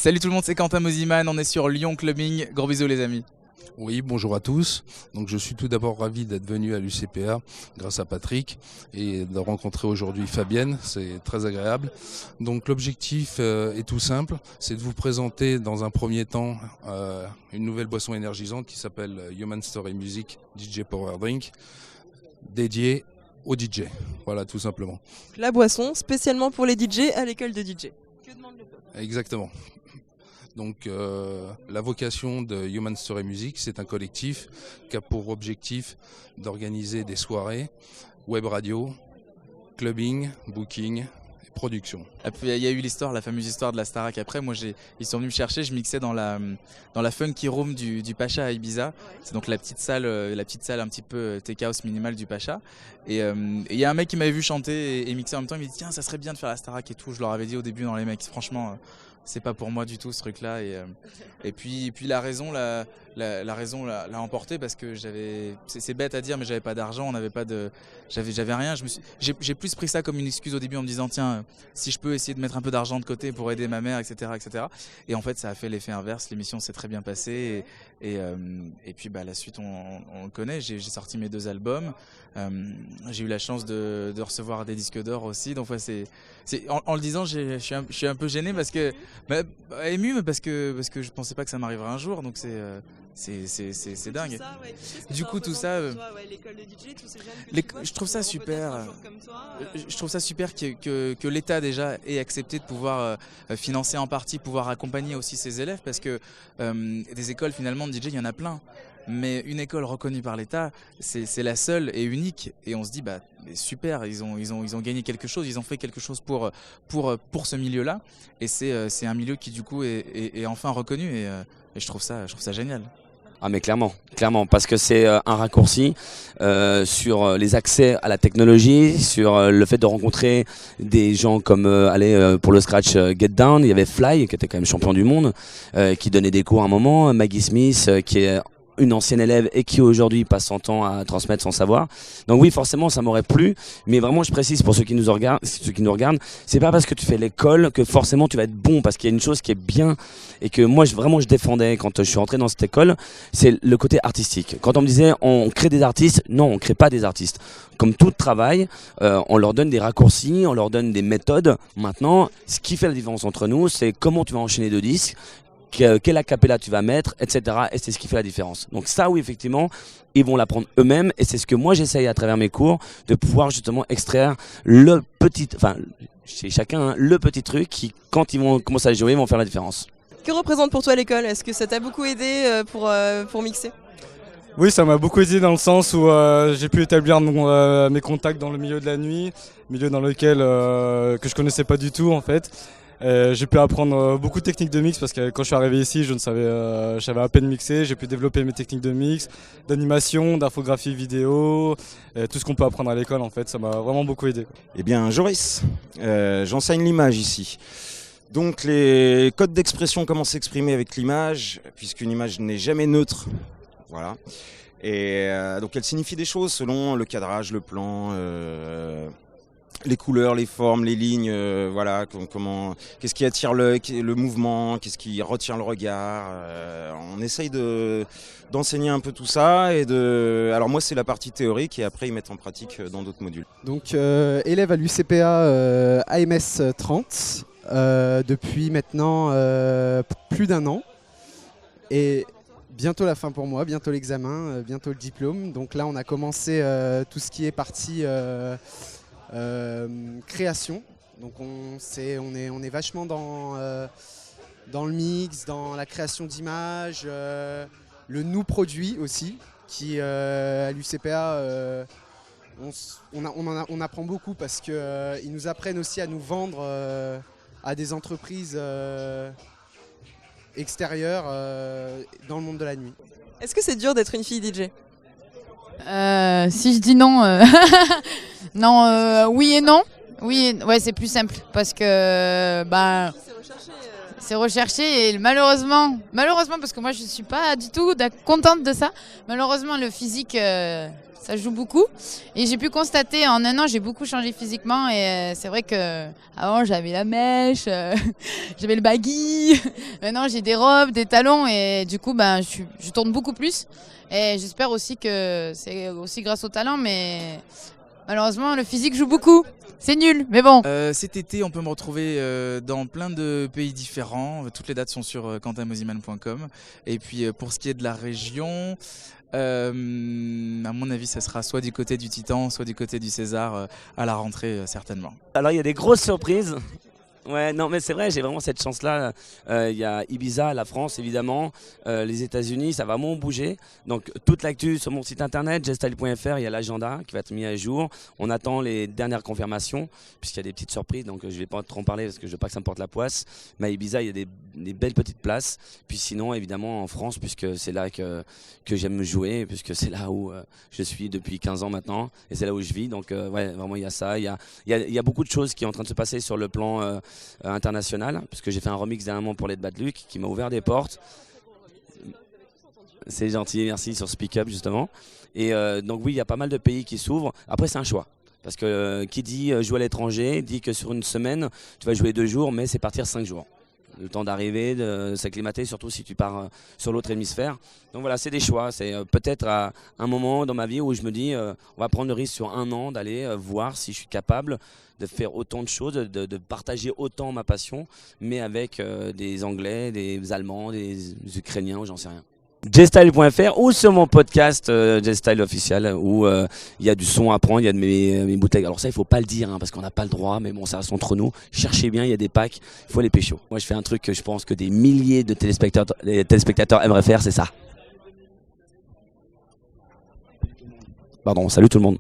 Salut tout le monde, c'est Quentin Mosiman, on est sur Lyon Clubbing. Gros bisous les amis. Oui, bonjour à tous. Donc, je suis tout d'abord ravi d'être venu à l'UCPA grâce à Patrick et de rencontrer aujourd'hui Fabienne, c'est très agréable. Donc l'objectif est tout simple, c'est de vous présenter dans un premier temps une nouvelle boisson énergisante qui s'appelle Human Story Music DJ Power Drink, dédiée aux DJ. Voilà, tout simplement. La boisson spécialement pour les DJ à l'école de DJ. Que demande le peuple ? Exactement. Donc la vocation de Human Story Music, c'est un collectif qui a pour objectif d'organiser des soirées, web radio, clubbing, booking et production. Et puis il y a eu l'histoire, la fameuse histoire de la Starac. Après, ils sont venus me chercher, je mixais dans la funky room du Pacha à Ibiza. C'est donc la petite salle un petit peu take house minimale du Pacha. Et il y a un mec qui m'avait vu chanter et mixer en même temps, il m'a dit tiens, ça serait bien de faire la Starac et tout. Je leur avais dit au début dans les mecs, franchement. C'est pas pour moi du tout ce truc-là et puis la raison l'a emporté parce que c'est bête à dire mais j'avais pas d'argent, j'avais rien. J'ai plus pris ça comme une excuse au début en me disant tiens si je peux essayer de mettre un peu d'argent de côté pour aider ma mère etc. Et en fait ça a fait l'effet inverse. L'émission s'est très bien passée et puis la suite on le connaît. J'ai sorti mes 2 albums. J'ai eu la chance de recevoir des disques d'or aussi. Donc en le disant je suis un peu gêné parce que ému mais parce que je pensais pas que ça m'arriverait un jour donc c'est dingue. Ça, ouais. Du coup tout ça l'école de DJ, tous ces jeunes je trouve ça super. Toi, je trouve ça super que l'État déjà ait accepté de pouvoir financer en partie, pouvoir accompagner aussi ses élèves parce que des écoles finalement de DJ il y en a plein. Mais une école reconnue par l'État, c'est la seule et unique. Et on se dit, super, ils ont gagné quelque chose, ils ont fait quelque chose pour ce milieu-là. Et c'est un milieu qui du coup est enfin reconnu. Et je trouve ça génial. Ah mais clairement, parce que c'est un raccourci sur les accès à la technologie, sur le fait de rencontrer des gens comme pour le scratch Get Down, il y avait Fly qui était quand même champion du monde, qui donnait des cours à un moment, Maggie Smith qui est une ancienne élève et qui aujourd'hui passe son temps à transmettre son savoir. Donc oui, forcément, ça m'aurait plu, mais vraiment, je précise pour ceux qui nous regardent, c'est pas parce que tu fais l'école que forcément tu vas être bon, parce qu'il y a une chose qui est bien et que moi, je défendais quand je suis rentré dans cette école, c'est le côté artistique. Quand on me disait on crée des artistes, non, on crée pas des artistes. Comme tout travail, on leur donne des raccourcis, on leur donne des méthodes. Maintenant, ce qui fait la différence entre nous, c'est comment tu vas enchaîner 2 disques, quel acapella tu vas mettre, etc. Et c'est ce qui fait la différence. Donc ça, oui, effectivement, ils vont l'apprendre eux-mêmes. Et c'est ce que moi, j'essaye à travers mes cours, de pouvoir justement extraire chez chacun, le petit truc qui, quand ils vont commencer à jouer, vont faire la différence. Que représente pour toi l'école ? Est-ce que ça t'a beaucoup aidé pour mixer ? Oui, ça m'a beaucoup aidé dans le sens où j'ai pu établir mes contacts dans le milieu de la nuit, milieu dans lequel que je connaissais pas du tout en fait. J'ai pu apprendre beaucoup de techniques de mix parce que quand je suis arrivé ici, je savais à peine mixer. J'ai pu développer mes techniques de mix, d'animation, d'infographie vidéo, tout ce qu'on peut apprendre à l'école en fait. Ça m'a vraiment beaucoup aidé. Eh bien, Joris, j'enseigne l'image ici. Donc les codes d'expression, comment s'exprimer avec l'image, puisqu'une image n'est jamais neutre. Voilà. Et donc elle signifie des choses selon le cadrage, le plan. Les couleurs, les formes, les lignes, voilà, qu'est-ce qui attire le mouvement, qu'est-ce qui retient le regard. On essaye d'enseigner un peu tout ça alors moi c'est la partie théorique et après ils mettent en pratique dans d'autres modules. Donc élève à l'UCPA AMS 30 depuis maintenant plus d'1 an et bientôt la fin pour moi, bientôt l'examen, bientôt le diplôme. Donc là on a commencé tout ce qui est partie création, donc on est vachement dans le mix, dans la création d'images, le nous produit aussi, qui à l'UCPA on apprend beaucoup parce qu'ils nous apprennent aussi à nous vendre à des entreprises extérieures dans le monde de la nuit. Est-ce que c'est dur d'être une fille DJ ? Si je dis non, non, oui et non. Oui, ouais, c'est plus simple parce que c'est recherché et malheureusement, parce que moi je suis pas du tout contente de ça, malheureusement le physique ça joue beaucoup et j'ai pu constater en un an j'ai beaucoup changé physiquement et c'est vrai que avant j'avais la mèche, j'avais le baggy, maintenant j'ai des robes, des talons et du coup je tourne beaucoup plus et j'espère aussi que c'est aussi grâce au talent mais malheureusement le physique joue beaucoup. C'est nul, mais bon. Cet été, on peut me retrouver dans plein de pays différents. Toutes les dates sont sur quentinmoziman.com. Et puis, pour ce qui est de la région, à mon avis, ça sera soit du côté du Titan, soit du côté du César à la rentrée, certainement. Alors, il y a des grosses surprises. Ouais, non, mais c'est vrai, j'ai vraiment cette chance-là. Il y a Ibiza, la France, évidemment, les États-Unis, ça va vraiment bouger. Donc, toute l'actu sur mon site internet, jestyle.fr, il y a l'agenda qui va être mis à jour. On attend les dernières confirmations, puisqu'il y a des petites surprises. Donc, je ne vais pas trop en parler parce que je ne veux pas que ça me porte la poisse. Mais à Ibiza, il y a des belles petites places. Puis sinon, évidemment, en France, puisque c'est là que j'aime jouer, puisque c'est là où je suis depuis 15 ans maintenant. Et c'est là où je vis. Donc, ouais, vraiment, il y a ça. Il y a beaucoup de choses qui sont en train de se passer sur le plan international, puisque j'ai fait un remix dernièrement pour les Bad Luck qui m'a ouvert des portes. C'est gentil, merci, sur Speak Up justement. Et donc oui, il y a pas mal de pays qui s'ouvrent. Après, c'est un choix. Parce que qui dit jouer à l'étranger, dit que sur une semaine, tu vas jouer 2 jours, mais c'est partir 5 jours. Le temps d'arriver, de s'acclimater, surtout si tu pars sur l'autre hémisphère. Donc voilà, c'est des choix. C'est peut-être à un moment dans ma vie où je me dis, on va prendre le risque sur 1 an d'aller voir si je suis capable de faire autant de choses, de partager autant ma passion, mais avec des Anglais, des Allemands, des Ukrainiens, ou j'en sais rien. jestyle.fr ou sur mon podcast Jestyle Official où il y a du son à prendre, il y a de mes bouteilles. Alors ça, il faut pas le dire parce qu'on n'a pas le droit, mais bon, ça reste entre nous. Cherchez bien, il y a des packs, il faut les pécho. Moi, je fais un truc que je pense que des milliers de téléspectateurs aimeraient faire, c'est ça. Pardon, salut tout le monde.